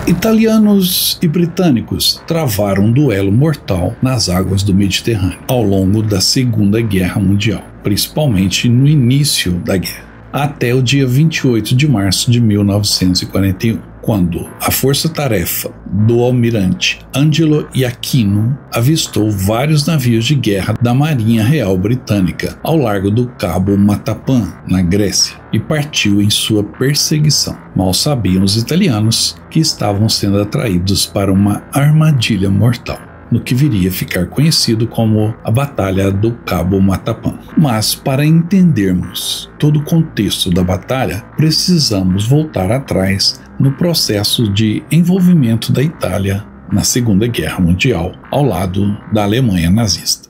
Italianos e britânicos travaram um duelo mortal nas águas do Mediterrâneo ao longo da Segunda Guerra Mundial, principalmente no início da guerra, até o dia 28 de março de 1941, quando a força-tarefa do almirante Angelo Iachino avistou vários navios de guerra da Marinha Real Britânica ao largo do Cabo Matapan, na Grécia, e partiu em sua perseguição. Mal sabiam os italianos que estavam sendo atraídos para uma armadilha mortal, no que viria a ficar conhecido como a Batalha do Cabo Matapan. Mas, para entendermos todo o contexto da batalha, precisamos voltar atrás no processo de envolvimento da Itália na Segunda Guerra Mundial, ao lado da Alemanha nazista.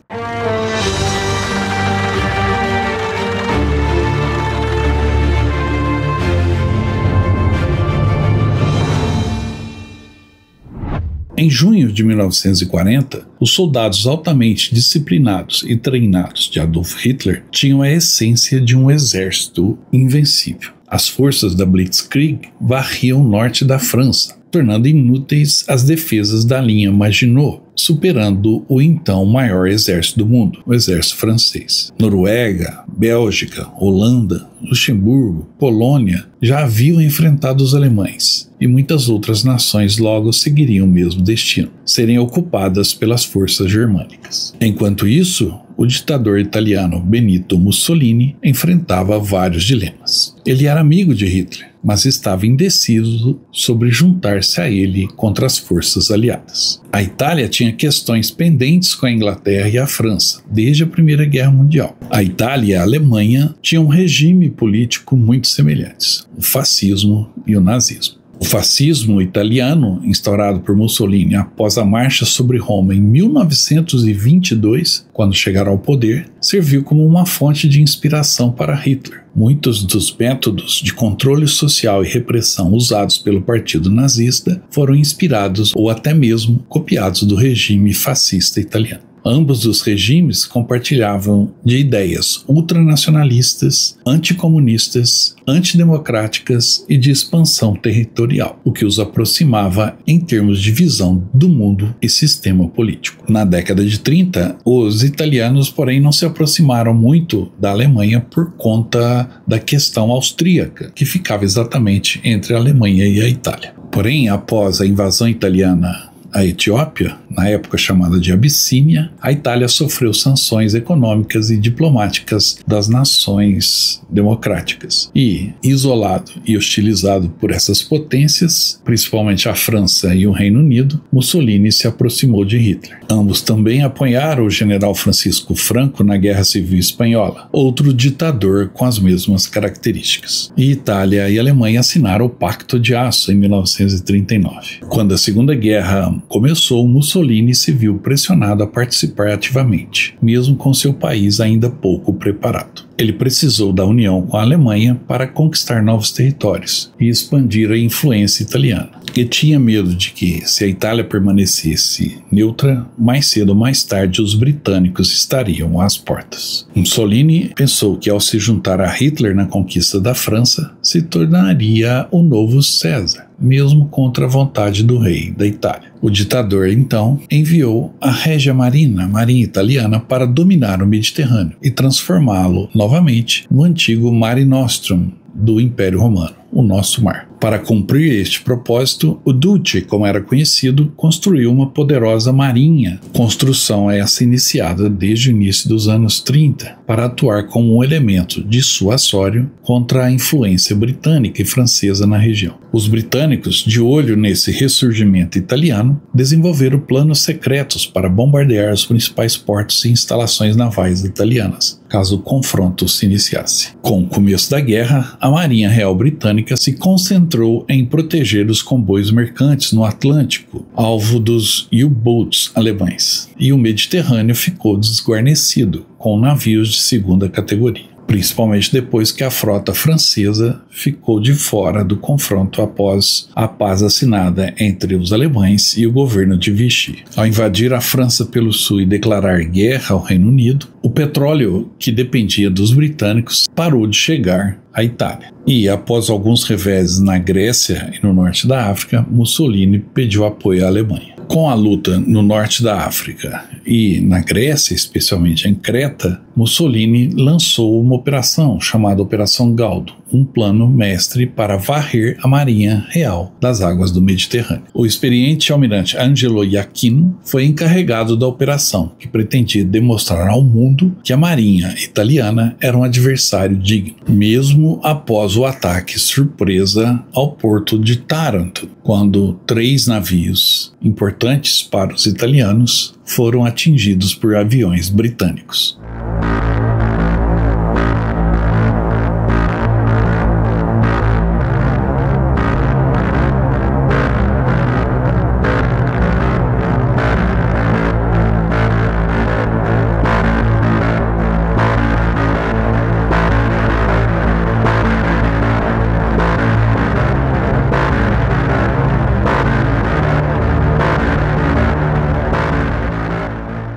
Em junho de 1940, os soldados altamente disciplinados e treinados de Adolf Hitler tinham a essência de um exército invencível. As forças da Blitzkrieg varriam o norte da França, tornando inúteis as defesas da linha Maginot, superando o então maior exército do mundo, o exército francês. Noruega, Bélgica, Holanda, Luxemburgo, Polônia já haviam enfrentado os alemães, e muitas outras nações logo seguiriam o mesmo destino, serem ocupadas pelas forças germânicas. Enquanto isso, o ditador italiano Benito Mussolini enfrentava vários dilemas. Ele era amigo de Hitler, mas estava indeciso sobre juntar-se a ele contra as forças aliadas. A Itália tinha questões pendentes com a Inglaterra e a França, desde a Primeira Guerra Mundial. A Itália e a Alemanha tinham um regime político muito semelhantes, o fascismo e o nazismo. O fascismo italiano, instaurado por Mussolini após a marcha sobre Roma em 1922, quando chegaram ao poder, serviu como uma fonte de inspiração para Hitler. Muitos dos métodos de controle social e repressão usados pelo partido nazista foram inspirados ou até mesmo copiados do regime fascista italiano. Ambos os regimes compartilhavam de ideias ultranacionalistas, anticomunistas, antidemocráticas e de expansão territorial, o que os aproximava em termos de visão do mundo e sistema político. Na década de 30, os italianos, porém, não se aproximaram muito da Alemanha por conta da questão austríaca, que ficava exatamente entre a Alemanha e a Itália. Porém, após a invasão italiana à Etiópia, na época chamada de Abissínia, a Itália sofreu sanções econômicas e diplomáticas das nações democráticas. E, isolado e hostilizado por essas potências, principalmente a França e o Reino Unido, Mussolini se aproximou de Hitler. Ambos também apoiaram o general Francisco Franco na Guerra Civil Espanhola, outro ditador com as mesmas características. E Itália e Alemanha assinaram o Pacto de Aço em 1939. Quando a Segunda Guerra começou, Mussolini se viu pressionado a participar ativamente, mesmo com seu país ainda pouco preparado. Ele precisou da união com a Alemanha para conquistar novos territórios e expandir a influência italiana. E tinha medo de que, se a Itália permanecesse neutra, mais cedo ou mais tarde os britânicos estariam às portas. Mussolini pensou que, ao se juntar a Hitler na conquista da França, se tornaria o novo César, mesmo contra a vontade do rei da Itália. O ditador, então, enviou a Regia Marina, a marinha italiana, para dominar o Mediterrâneo e transformá-lo novamente no antigo Mare Nostrum do Império Romano, o nosso mar. Para cumprir este propósito, o Duce, como era conhecido, construiu uma poderosa marinha, construção essa iniciada desde o início dos anos 30, para atuar como um elemento dissuasório contra a influência britânica e francesa na região. Os britânicos, de olho nesse ressurgimento italiano, desenvolveram planos secretos para bombardear os principais portos e instalações navais italianas, caso o confronto se iniciasse. Com o começo da guerra, a Marinha Real Britânica se concentrou em proteger os comboios mercantes no Atlântico, alvo dos U-boats alemães, e o Mediterrâneo ficou desguarnecido, com navios de segunda categoria. principalmente depois que a frota francesa ficou de fora do confronto após a paz assinada entre os alemães e o governo de Vichy. Ao invadir a França pelo sul e declarar guerra ao Reino Unido, o petróleo que dependia dos britânicos parou de chegar à Itália. E, após alguns reveses na Grécia e no norte da África, Mussolini pediu apoio à Alemanha. Com a luta no norte da África e na Grécia, especialmente em Creta, Mussolini lançou uma operação chamada Operação Galdo, um plano mestre para varrer a marinha real das águas do Mediterrâneo. O experiente almirante Angelo Iachino foi encarregado da operação, que pretendia demonstrar ao mundo que a marinha italiana era um adversário digno, mesmo após o ataque surpresa ao porto de Taranto, quando 3 navios importantes para os italianos foram atingidos por aviões britânicos.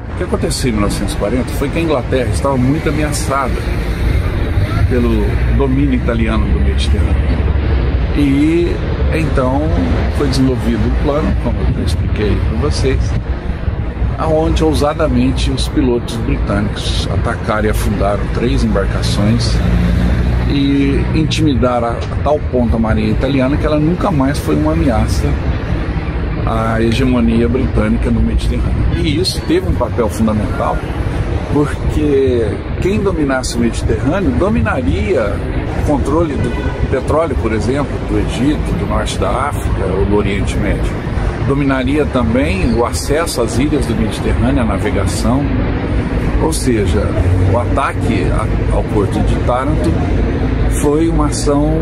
O que aconteceu em 1940 foi que a Inglaterra estava muito ameaçada pelo domínio italiano do Mediterrâneo. E então foi desenvolvido um plano, como eu já expliquei para vocês, aonde ousadamente os pilotos britânicos atacaram e afundaram 3 embarcações e intimidaram a tal ponto a marinha italiana que ela nunca mais foi uma ameaça à hegemonia britânica no Mediterrâneo. E isso teve um papel fundamental, porque quem dominasse o Mediterrâneo dominaria o controle do petróleo, por exemplo, do Egito, do norte da África ou do Oriente Médio. Dominaria também o acesso às ilhas do Mediterrâneo, a navegação. Ou seja, o ataque ao porto de Taranto foi uma ação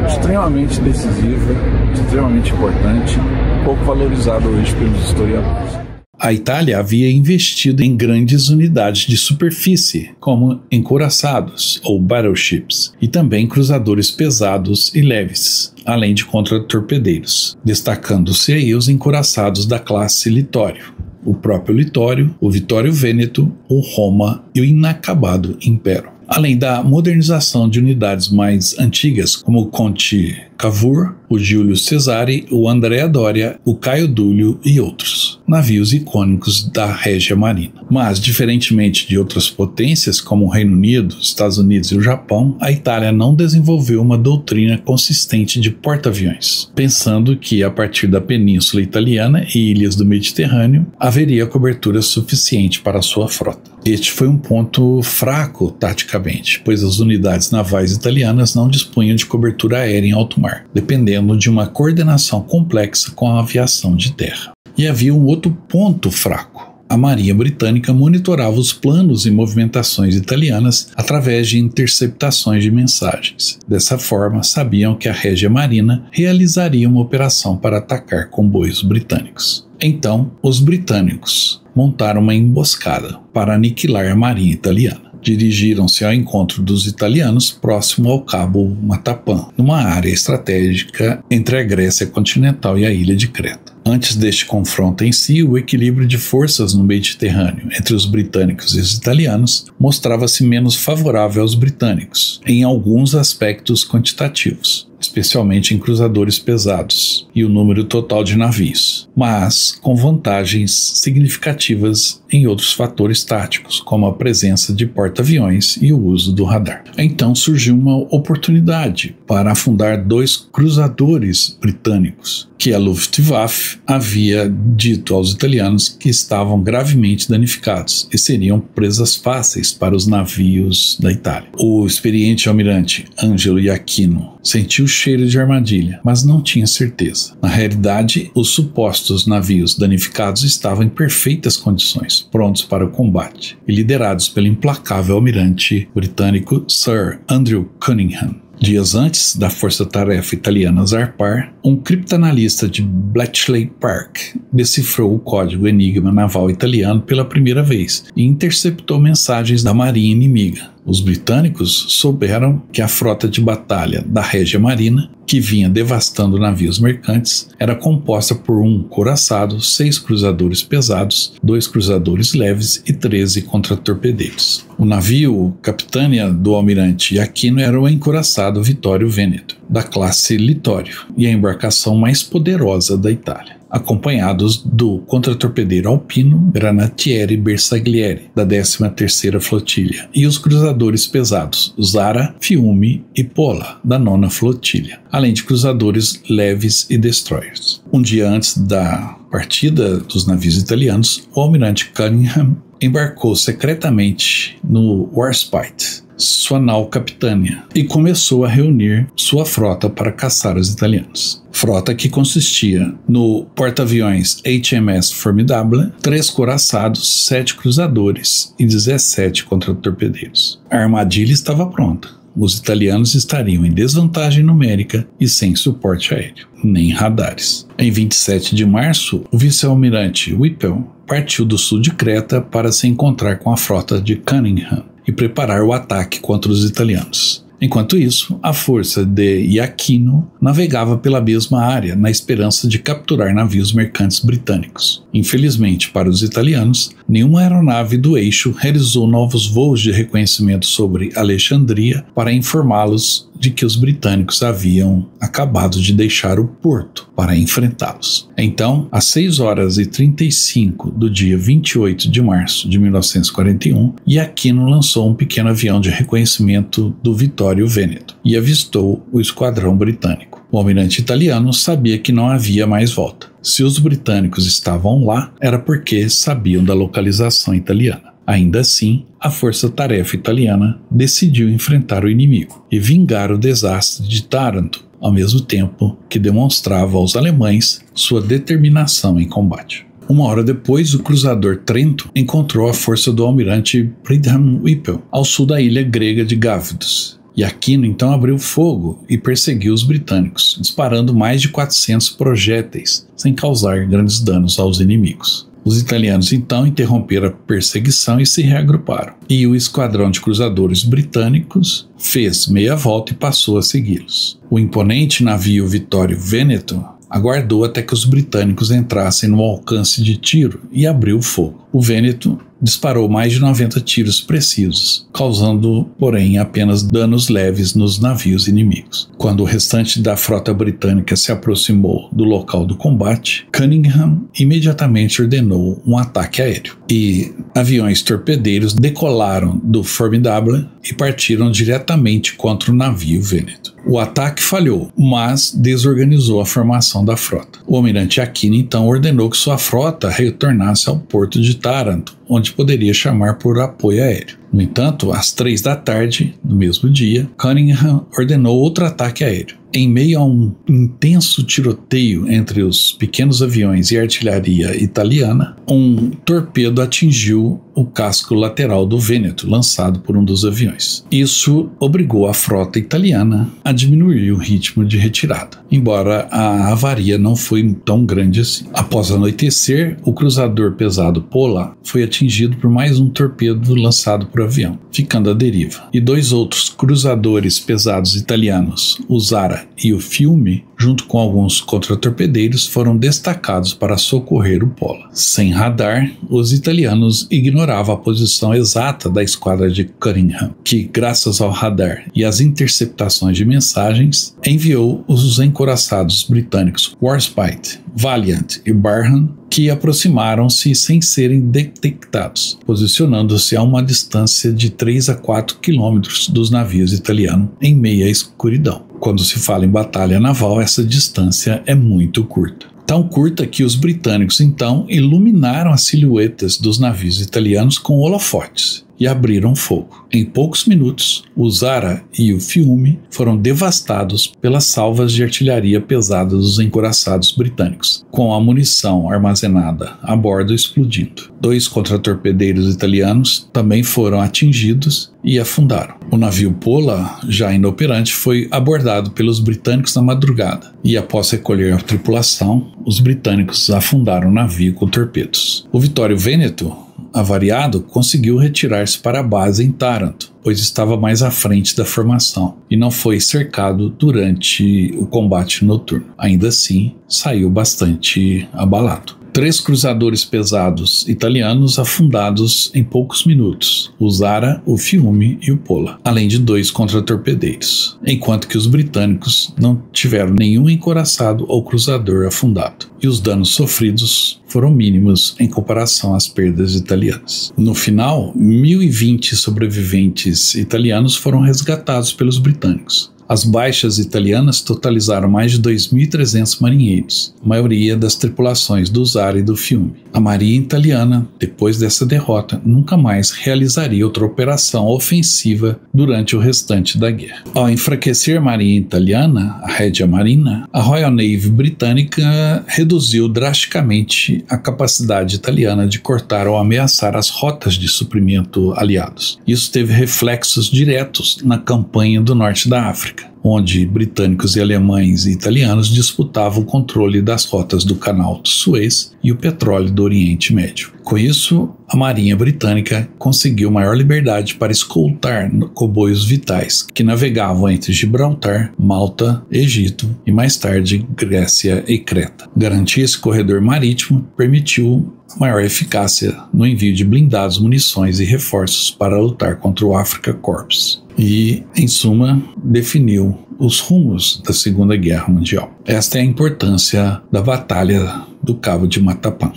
extremamente decisiva, extremamente importante, pouco valorizada hoje pelos historiadores. A Itália havia investido em grandes unidades de superfície, como encouraçados ou battleships, e também cruzadores pesados e leves, além de contra-torpedeiros, destacando-se aí os encouraçados da classe Litório, o próprio Litório, o Vittorio Veneto, o Roma e o inacabado Impero. Além da modernização de unidades mais antigas, como o Conte Cavour, o Júlio Cesare, o Andrea Doria, o Caio Dúlio e outros, navios icônicos da Régia Marina. Mas, diferentemente de outras potências, como o Reino Unido, Estados Unidos e o Japão, a Itália não desenvolveu uma doutrina consistente de porta-aviões, pensando que, a partir da Península Italiana e ilhas do Mediterrâneo, haveria cobertura suficiente para a sua frota. Este foi um ponto fraco taticamente, pois as unidades navais italianas não dispunham de cobertura aérea em alto mar, dependendo de uma coordenação complexa com a aviação de terra. E havia um outro ponto fraco. A Marinha Britânica monitorava os planos e movimentações italianas através de interceptações de mensagens. Dessa forma, sabiam que a Régia Marina realizaria uma operação para atacar comboios britânicos. Então, os britânicos montaram uma emboscada para aniquilar a marinha italiana. Dirigiram-se ao encontro dos italianos próximo ao Cabo Matapan, numa área estratégica entre a Grécia continental e a ilha de Creta. Antes deste confronto em si, o equilíbrio de forças no Mediterrâneo entre os britânicos e os italianos mostrava-se menos favorável aos britânicos, em alguns aspectos quantitativos, especialmente em cruzadores pesados e o número total de navios, mas com vantagens significativas em outros fatores táticos, como a presença de porta-aviões e o uso do radar. Então surgiu uma oportunidade para afundar 2 cruzadores britânicos, que a Luftwaffe havia dito aos italianos que estavam gravemente danificados e seriam presas fáceis para os navios da Itália. O experiente almirante Angelo Iachino sentiu o cheiro de armadilha, mas não tinha certeza. Na realidade, os supostos navios danificados estavam em perfeitas condições, prontos para o combate, e liderados pelo implacável almirante britânico Sir Andrew Cunningham. Dias antes da força-tarefa italiana zarpar, um criptanalista de Bletchley Park decifrou o código Enigma naval italiano pela primeira vez e interceptou mensagens da marinha inimiga. Os britânicos souberam que a frota de batalha da Régia Marina, que vinha devastando navios mercantes, era composta por um couraçado, 6 cruzadores pesados, 2 cruzadores leves e 13 contratorpedeiros. O navio capitânia do almirante Aquino era o encouraçado Vittorio Veneto, da classe Littorio, e a embarcação mais poderosa da Itália, acompanhados do contratorpedeiro alpino Granatieri Bersaglieri, da 13ª Flotilha, e os cruzadores pesados Zara, Fiume e Pola, da 9ª Flotilha, além de cruzadores leves e destroyers. Um dia antes da partida dos navios italianos, o almirante Cunningham embarcou secretamente no Warspite, sua nau capitânia, e começou a reunir sua frota para caçar os italianos. Frota que consistia no porta-aviões HMS Formidable, 3 couraçados, 7 cruzadores e 17 contratorpedeiros. A armadilha estava pronta. Os italianos estariam em desvantagem numérica e sem suporte aéreo, nem radares. Em 27 de março, o vice-almirante Whipple partiu do sul de Creta para se encontrar com a frota de Cunningham e preparar o ataque contra os italianos. Enquanto isso, a força de Aquino navegava pela mesma área na esperança de capturar navios mercantes britânicos. Infelizmente para os italianos, nenhuma aeronave do eixo realizou novos voos de reconhecimento sobre Alexandria para informá-los de que os britânicos haviam acabado de deixar o porto para enfrentá-los. Então, às 6h35 do dia 28 de março de 1941, Aquino lançou um pequeno avião de reconhecimento do Vittorio Veneto e avistou o esquadrão britânico. O almirante italiano sabia que não havia mais volta. Se os britânicos estavam lá, era porque sabiam da localização italiana. Ainda assim, a força-tarefa italiana decidiu enfrentar o inimigo e vingar o desastre de Taranto, ao mesmo tempo que demonstrava aos alemães sua determinação em combate. Uma hora depois, o cruzador Trento encontrou a força do almirante Pridham Whipple ao sul da ilha grega de Gávidos. E Aquino então abriu fogo e perseguiu os britânicos, disparando mais de 400 projéteis, sem causar grandes danos aos inimigos. Os italianos então interromperam a perseguição e se reagruparam, e o esquadrão de cruzadores britânicos fez meia volta e passou a segui-los. O imponente navio Vittorio Veneto aguardou até que os britânicos entrassem no alcance de tiro e abriu fogo. O Veneto disparou mais de 90 tiros precisos, causando, porém, apenas danos leves nos navios inimigos. Quando o restante da frota britânica se aproximou do local do combate, Cunningham imediatamente ordenou um ataque aéreo, e aviões torpedeiros decolaram do Formidable e partiram diretamente contra o navio Veneto. O ataque falhou, mas desorganizou a formação da frota. O almirante Aquino então ordenou que sua frota retornasse ao porto de Taranto, onde poderia chamar por apoio aéreo. No entanto, às 3h do mesmo dia, Cunningham ordenou outro ataque aéreo. Em meio a um intenso tiroteio entre os pequenos aviões e artilharia italiana, um torpedo atingiu o casco lateral do Veneto, lançado por um dos aviões. Isso obrigou a frota italiana a diminuir o ritmo de retirada, embora a avaria não foi tão grande assim. Após anoitecer, o cruzador pesado Pola foi atingido por mais um torpedo lançado por avião, ficando à deriva, e 2 outros cruzadores pesados italianos, o Zara e o Fiume, junto com alguns contratorpedeiros, foram destacados para socorrer o Pola. Sem radar, os italianos ignoravam a posição exata da esquadra de Cunningham, que, graças ao radar e às interceptações de mensagens, enviou os encouraçados britânicos Warspite, Valiant e Barham, que aproximaram-se sem serem detectados, posicionando-se a uma distância de 3 a 4 quilômetros dos navios italianos em meia escuridão. Quando se fala em batalha naval, essa distância é muito curta. Tão curta que os britânicos então iluminaram as silhuetas dos navios italianos com holofotes e abriram fogo. Em poucos minutos, o Zara e o Fiume foram devastados pelas salvas de artilharia pesada dos encouraçados britânicos, com a munição armazenada a bordo explodindo. 2 contratorpedeiros italianos também foram atingidos e afundaram. O navio Pola, já inoperante, foi abordado pelos britânicos na madrugada, e após recolher a tripulação, os britânicos afundaram o navio com torpedos. O Vittorio Veneto avariado, conseguiu retirar-se para a base em Taranto, pois estava mais à frente da formação e não foi cercado durante o combate noturno. Ainda assim, saiu bastante abalado. 3 cruzadores pesados italianos afundados em poucos minutos, o Zara, o Fiume e o Pola, além de 2 contratorpedeiros, enquanto que os britânicos não tiveram nenhum encoraçado ou cruzador afundado, e os danos sofridos foram mínimos em comparação às perdas italianas. No final, 1.020 sobreviventes italianos foram resgatados pelos britânicos. As baixas italianas totalizaram mais de 2.300 marinheiros, a maioria das tripulações do Zara e do Fiume. A marinha italiana, depois dessa derrota, nunca mais realizaria outra operação ofensiva durante o restante da guerra. Ao enfraquecer a marinha italiana, a Regia Marina, a Royal Navy britânica reduziu drasticamente a capacidade italiana de cortar ou ameaçar as rotas de suprimento aliados. Isso teve reflexos diretos na campanha do norte da África, onde britânicos e alemães e italianos disputavam o controle das rotas do Canal do Suez e o petróleo do Oriente Médio. Com isso, a Marinha Britânica conseguiu maior liberdade para escoltar comboios vitais que navegavam entre Gibraltar, Malta, Egito e mais tarde Grécia e Creta. Garantir esse corredor marítimo permitiu maior eficácia no envio de blindados, munições e reforços para lutar contra o Afrika Korps. E, em suma, definiu os rumos da Segunda Guerra Mundial. Esta é a importância da Batalha do Cabo de Matapã.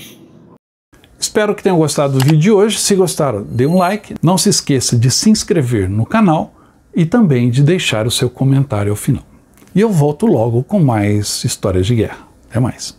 Espero que tenham gostado do vídeo de hoje. Se gostaram, dê um like. Não se esqueça de se inscrever no canal e também de deixar o seu comentário ao final. E eu volto logo com mais histórias de guerra. Até mais.